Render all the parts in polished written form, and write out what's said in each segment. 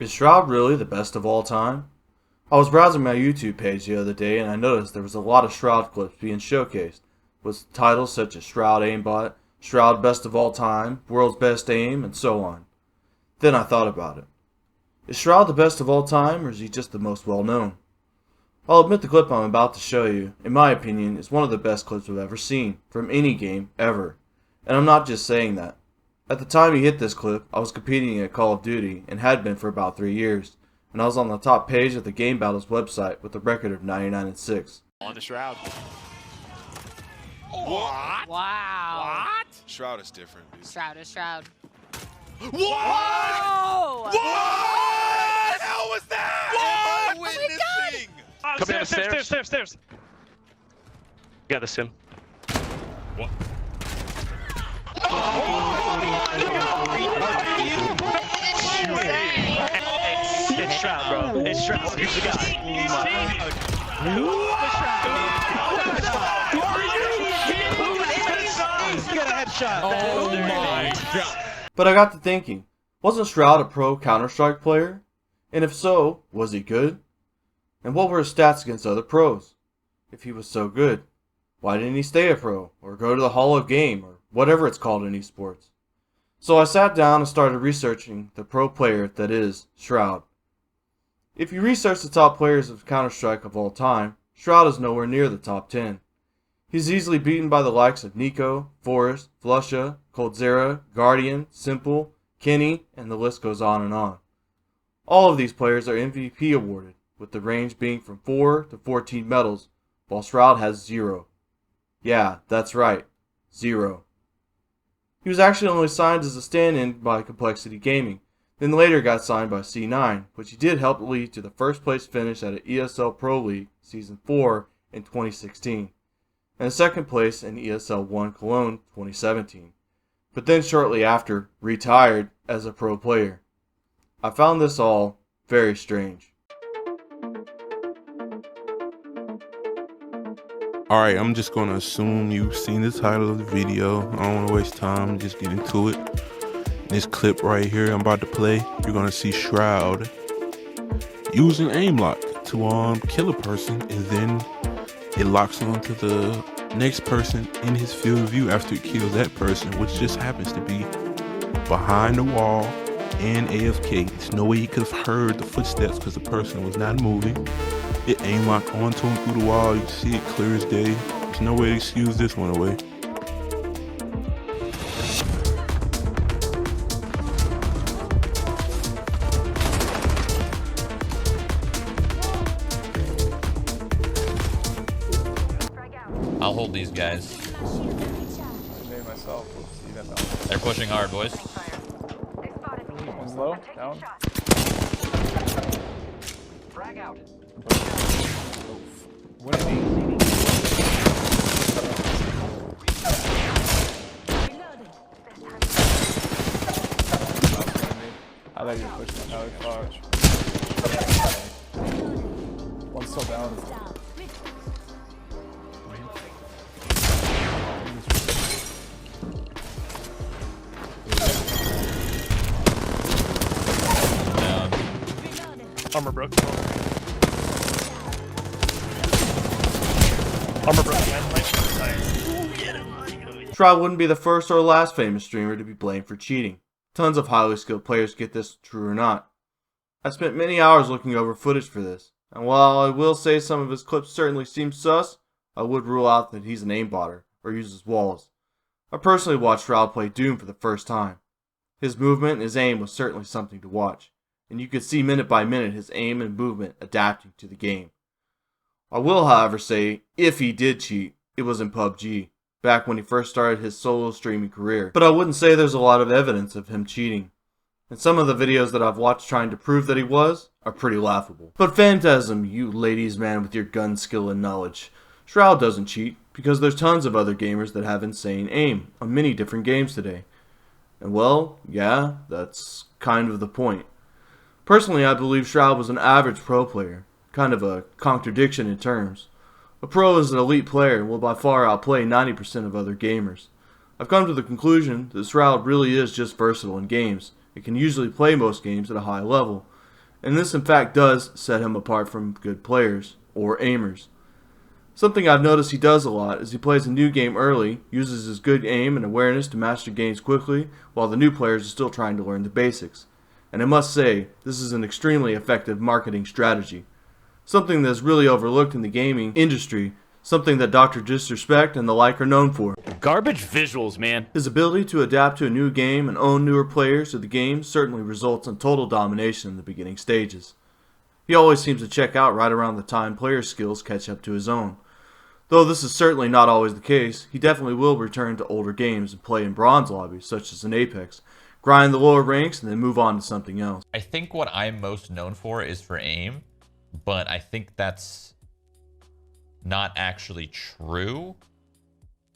Is Shroud really the best of all time? I was browsing my YouTube page the other day and I noticed there was a lot of Shroud clips being showcased, with titles such as Shroud Aimbot, Shroud Best of All Time, World's Best Aim, and so on. Then I thought about it. Is Shroud the best of all time, or is he just the most well known? I'll admit the clip I'm about to show you, in my opinion, is one of the best clips I've ever seen, from any game, ever. And I'm not just saying that. At the time he hit this clip, I was competing at Call of Duty, and had been for about 3 years, and I was on the top page of the Game Battles website with a record of 99-6. On the Shroud. What? Wow. What? Shroud is different, dude. Shroud is Shroud. What? Whoa! What the hell was that? What? Witnessing. Come down the stairs. Got the sim. What? It's Shroud, bro. It's Shroud. He's the guy. You got a headshot. Oh my god. But I got to thinking, wasn't Shroud a pro Counter-Strike player? And if so, was he good? And what were his stats against other pros? If he was so good, why didn't he stay a pro, or go to the Hall of Game, or whatever it's called in esports? So I sat down and started researching the pro player that is Shroud. If you research the top players of Counter-Strike of all time, Shroud is nowhere near the top 10. He's easily beaten by the likes of Nico, Forrest, Flusha, Coldzera, Guardian, Simple, Kenny, and the list goes on and on. All of these players are MVP awarded, with the range being from 4 to 14 medals, while Shroud has 0. Yeah, that's right, 0. He was actually only signed as a stand-in by Complexity Gaming, then later got signed by C9, which he did help lead to the first place finish at an ESL Pro League Season 4 in 2016, and a second place in ESL 1 Cologne 2017, but then shortly after, retired as a pro player. I found this all very strange. Alright, I'm just gonna assume you've seen the title of the video. I don't wanna waste time, just get into it. This clip right here I'm about to play, you're gonna see Shroud using aim lock to kill a person, and then it locks on to the next person in his field of view after it kills that person, which just happens to be behind the wall and AFK. There's no way he could have heard the footsteps because the person was not moving. It aim locked onto him through the wall. You can see it clear as day. There's no way to excuse this one away. I'll hold these guys. They're pushing hard, boys. One's low, down. Frag out. What did he? I thought you were pushing. Now we far. One's still down. Armor broke. Armor broke again. Nice. Shroud wouldn't be the first or last famous streamer to be blamed for cheating. Tons of highly skilled players get this true or not. I spent many hours looking over footage for this, and while I will say some of his clips certainly seem sus, I would rule out that he's an aimbotter or uses walls. I personally watched Shroud play Doom for the first time. His movement and his aim was certainly something to watch, and you could see minute by minute his aim and movement adapting to the game. I will, however, say, if he did cheat, it was in PUBG, back when he first started his solo streaming career. But I wouldn't say there's a lot of evidence of him cheating, and some of the videos that I've watched trying to prove that he was are pretty laughable. But Phantasm, you ladies man with your gun skill and knowledge, Shroud doesn't cheat, because there's tons of other gamers that have insane aim on many different games today. And well, yeah, that's kind of the point. Personally, I believe Shroud was an average pro player, kind of a contradiction in terms. A pro is an elite player and will by far outplay 90% of other gamers. I've come to the conclusion that Shroud really is just versatile in games. It can usually play most games at a high level. and this in fact does set him apart from good players, or aimers. Something I've noticed he does a lot is he plays a new game early, uses his good aim and awareness to master games quickly, while the new players are still trying to learn the basics. And I must say, this is an extremely effective marketing strategy. Something that's really overlooked in the gaming industry, something that Dr. Disrespect and the like are known for. Garbage visuals, man. His ability to adapt to a new game and own newer players to the game certainly results in total domination in the beginning stages. He always seems to check out right around the time player skills catch up to his own. Though this is certainly not always the case, he definitely will return to older games and play in bronze lobbies, such as in Apex, grind the lower ranks, and then move on to something else. I think what I'm most known for is for aim, but I think that's not actually true.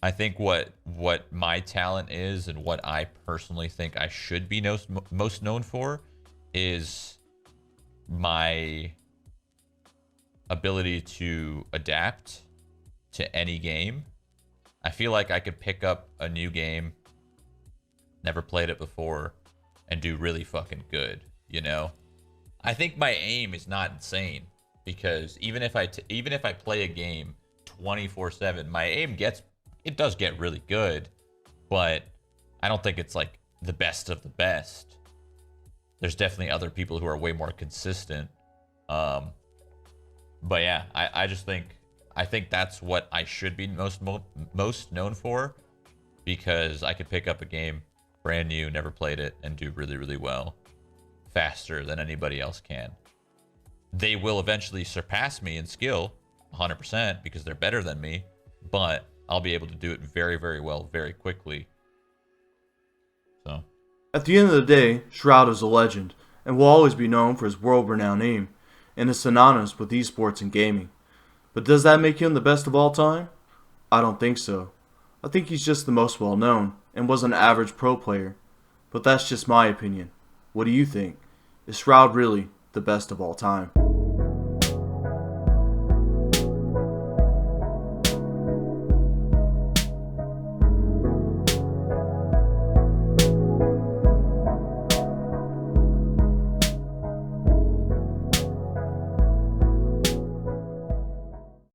I think what my talent is and what I personally think I should be most known for is my ability to adapt to any game. I feel like I could pick up a new game, never played it before, and do really fucking good, you know? I think my aim is not insane, because even if I play a game 24/7, my aim does get really good, but I don't think it's like the best of the best. There's definitely other people who are way more consistent. But yeah, I think that's what I should be most known for, because I could pick up a game brand new, never played it, and do really, really well faster than anybody else can. They will eventually surpass me in skill 100% because they're better than me, but I'll be able to do it very, very well very quickly. So At the end of the day, Shroud is a legend, and will always be known for his world-renowned aim, and is synonymous with esports and gaming. But does that make him the best of all time? I don't think so. I think he's just the most well-known, and was an average pro player. But that's just my opinion. What do you think? Is Shroud really the best of all time?